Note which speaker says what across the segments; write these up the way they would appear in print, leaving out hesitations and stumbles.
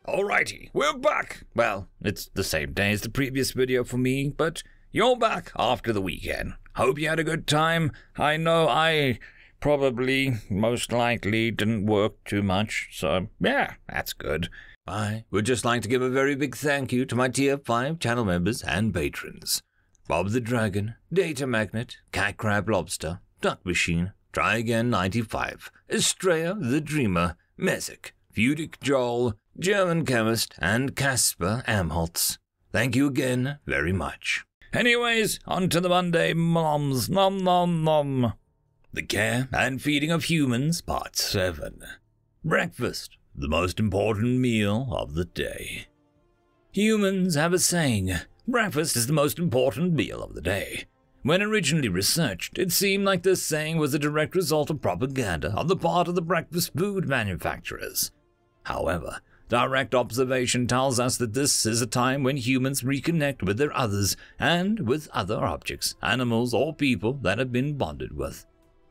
Speaker 1: Alrighty, we're back! Well, it's the same day as the previous video for me, but you're back after the weekend. Hope you had a good time. I know I probably, most likely, didn't work too much, so yeah, that's good. I would just like to give a very big thank you to my Tier 5 channel members and patrons. Bob the Dragon, Data Magnet, Cat Crab Lobster, Duck Machine, Try Again 95, Estrella the Dreamer, Mesic, Fudic Joel, German Chemist, and Casper Arnholtz. Thank you again very much. Anyways, on to the Monday moms, nom nom nom. The Care and Feeding of Humans, Part 7. Breakfast, the most important meal of the day. Humans have a saying, breakfast is the most important meal of the day. When originally researched, it seemed like this saying was a direct result of propaganda on the part of the breakfast food manufacturers. However, direct observation tells us that this is a time when humans reconnect with their others and with other objects, animals, or people that have been bonded with.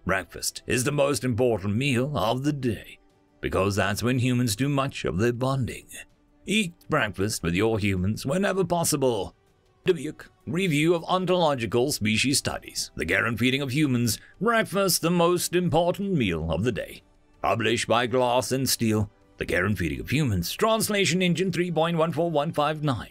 Speaker 1: Breakfast is the most important meal of the day, because that's when humans do much of their bonding. Eat breakfast with your humans whenever possible. Audiobook, Review of Ontological Species Studies, The Care and Feeding of Humans, Breakfast, the most important meal of the day. Published by Glass and Steel, The Care and Feeding of Humans, Translation Engine 3.14159.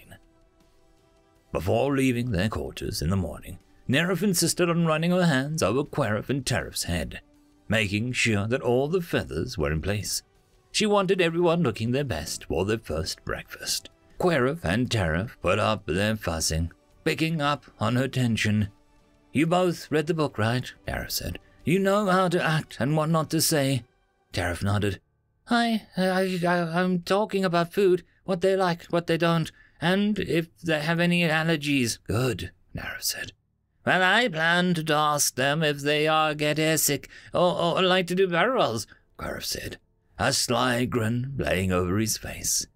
Speaker 1: Before leaving their quarters in the morning, Nerif insisted on running her hands over Querif and Terif's head, making sure that all the feathers were in place. She wanted everyone looking their best for their first breakfast. Querif and Terif put up their fussing, picking up on her tension. "You both read the book, right?" Terif said. "You know how to act and what not to say." Terif nodded. I'm talking about food, what they like, what they don't, and if they have any allergies." "Good," Nerif said. "Well, I plan to ask them if they get airsick or like to do barrels," Querif said, a sly grin playing over his face.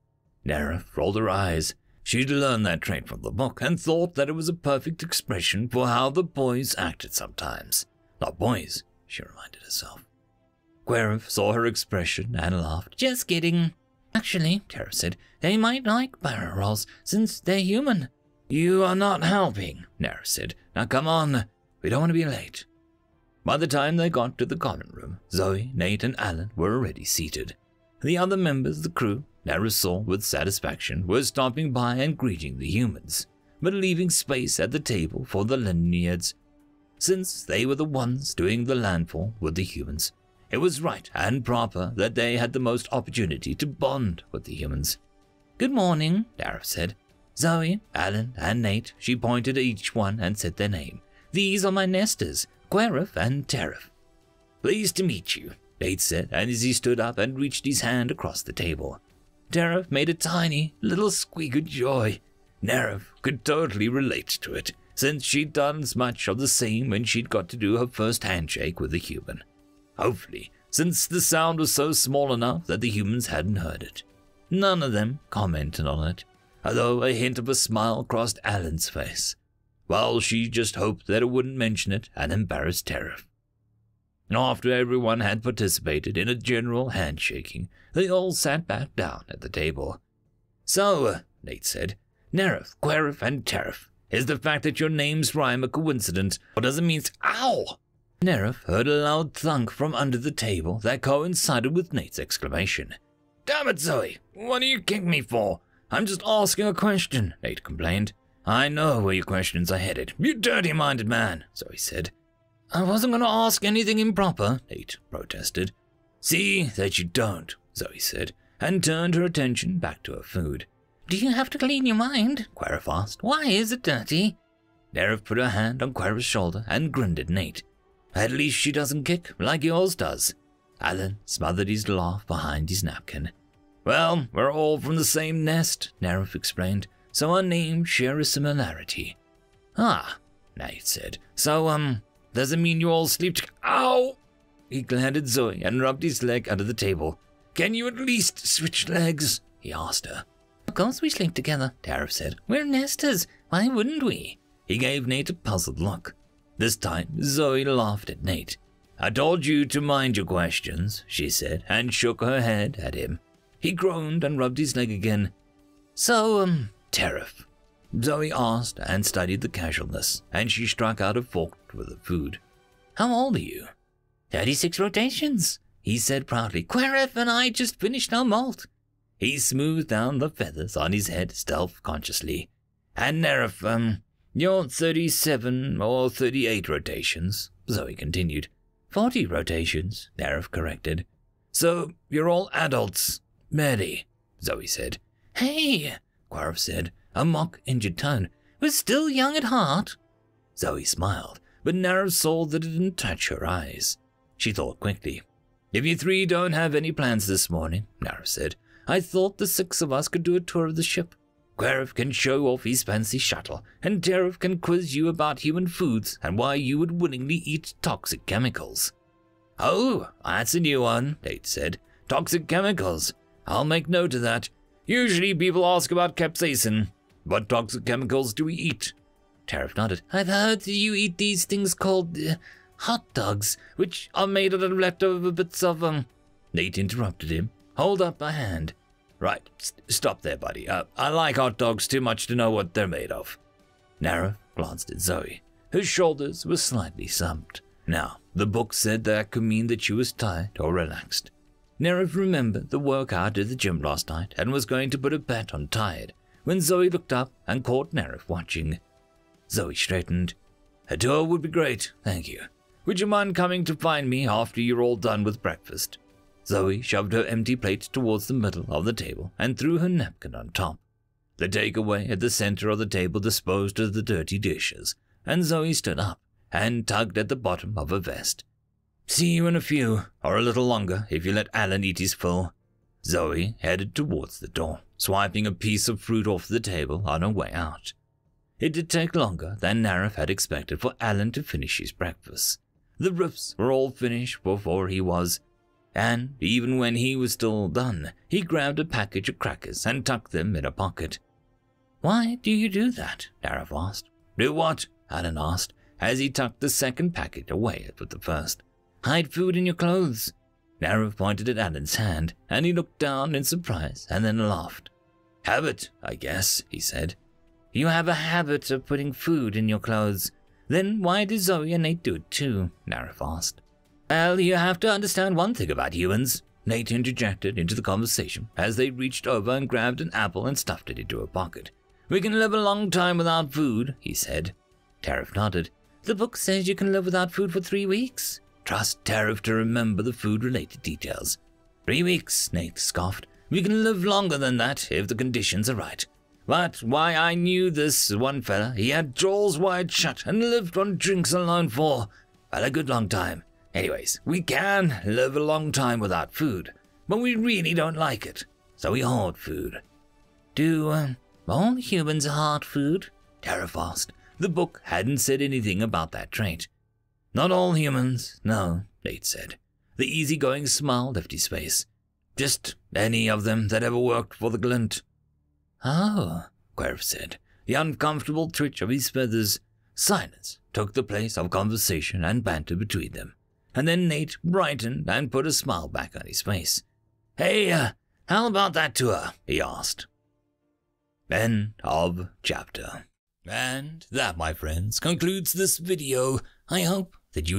Speaker 1: Nerif rolled her eyes. She'd learned that trait from the book and thought that it was a perfect expression for how the boys acted sometimes. Not boys, she reminded herself. Querif saw her expression and laughed. "Just kidding." "Actually," Terif said, "they might like barrel rolls since they're human." "You are not helping," Nerif said. "Now come on, we don't want to be late." By the time they got to the common room, Zoe, Nate, and Alan were already seated. The other members of the crew, Nerif saw with satisfaction, were stopping by and greeting the humans, but leaving space at the table for the Lineads. Since they were the ones doing the landfall with the humans, it was right and proper that they had the most opportunity to bond with the humans. "Good morning," Nerif said. "Zoe, Alan, and Nate," she pointed at each one and said their name. "These are my nesters, Querif and Terif." "Pleased to meet you," Nate said, and as he stood up and reached his hand across the table. Terif made a tiny little squeak of joy. Nerif could totally relate to it, since she'd done as much of the same when she'd got to do her first handshake with a human. Hopefully, since the sound was so small enough that the humans hadn't heard it. None of them commented on it, although a hint of a smile crossed Alan's face, while she just hoped that it wouldn't mention it and embarrass Terif. After everyone had participated in a general handshaking, they all sat back down at the table. "So," Nate said, "Nerif, Querif, and Terif, is the fact that your names rhyme a coincidence, or does it mean ow?" Nerif heard a loud thunk from under the table that coincided with Nate's exclamation. "Damn it, Zoe, what do you kick me for? I'm just asking a question," Nate complained. "I know where your questions are headed, you dirty-minded man," Zoe said. "I wasn't going to ask anything improper," Nate protested. "See that you don't," Zoe said, and turned her attention back to her food. "Do you have to clean your mind?" Querif asked. "Why is it dirty?" Nerif put her hand on Querif's shoulder and grinned at Nate. "At least she doesn't kick like yours does." Alan smothered his laugh behind his napkin. "Well, we're all from the same nest," Nerif explained, "so our names share a similarity." "Ah," Nate said. "So, does it mean you all sleep Ow! He glared at Zoe and rubbed his leg under the table. "Can you at least switch legs?" he asked her. "Of course we sleep together," Terif said. "We're nesters. Why wouldn't we?" He gave Nate a puzzled look. This time, Zoe laughed at Nate. "I told you to mind your questions," she said, and shook her head at him. He groaned and rubbed his leg again. So, Tariff? Zoe asked and studied the casualness, and she struck out a fork for the food. How old are you? 36 rotations, he said proudly. Queref and I just finished our molt. He smoothed down the feathers on his head stealth-consciously. And Nerif, you're 37 or 38 rotations, Zoe continued. 40 rotations, Nerif corrected. So, you're all adults. Mary, Zoe said. Hey, Queref said, a mock-injured tone. We're still young at heart. Zoe smiled, but Nerif saw that it didn't touch her eyes. She thought quickly. If you three don't have any plans this morning, Nerif said, I thought the 6 of us could do a tour of the ship. Queref can show off his fancy shuttle, and Tariff can quiz you about human foods and why you would willingly eat toxic chemicals. Oh, that's a new one, Nate said. Toxic chemicals. I'll make note of that. Usually people ask about capsaicin. What toxic chemicals do we eat? Tariff nodded. I've heard that you eat these things called hot dogs, which are made out of leftover bits of Nate interrupted him. Hold up a hand. Right, stop there, buddy. I like hot dogs too much to know what they're made of. Nara glanced at Zoe. Her shoulders were slightly slumped. Now, the book said that could mean that she was tired or relaxed. Nara remembered the workout at the gym last night and was going to put a bet on tired when Zoe looked up and caught Nara watching. Zoe straightened. A tour would be great, thank you. Would you mind coming to find me after you're all done with breakfast? Zoe shoved her empty plate towards the middle of the table and threw her napkin on top. The takeaway at the center of the table disposed of the dirty dishes, and Zoe stood up and tugged at the bottom of her vest. See you in a few, or a little longer if you let Alan eat his fill. Zoe headed towards the door, swiping a piece of fruit off the table on her way out. It did take longer than Narif had expected for Alan to finish his breakfast. The riffs were all finished before he was, and even when he was still done, he grabbed a package of crackers and tucked them in a pocket. Why do you do that? Narif asked. Do what? Alan asked, as he tucked the second packet away with the first. Hide food in your clothes. Narif pointed at Alan's hand, and he looked down in surprise and then laughed. Habit, I guess, he said. You have a habit of putting food in your clothes. Then why do Zoe and Nate do it too? Narif asked. Well, you have to understand one thing about humans, Nate interjected into the conversation as they reached over and grabbed an apple and stuffed it into a pocket. We can live a long time without food, he said. Tariff nodded. The book says you can live without food for 3 weeks. Trust Tariff to remember the food-related details. 3 weeks, Nate scoffed. We can live longer than that if the conditions are right. But why I knew this one fella, he had jaws wide shut and lived on drinks alone for, well, a good long time. Anyways, we can live a long time without food, but we really don't like it, so we hoard food. Do all humans hoard food? Tariff asked. The book hadn't said anything about that trait. Not all humans, no, Nate said. The easygoing smile left his face. Just any of them that ever worked for the glint. Oh, Querf said, the uncomfortable twitch of his feathers. Silence took the place of conversation and banter between them. And then Nate brightened and put a smile back on his face. Hey, how about that tour? He asked. End of chapter. And that, my friends, concludes this video. I hope that you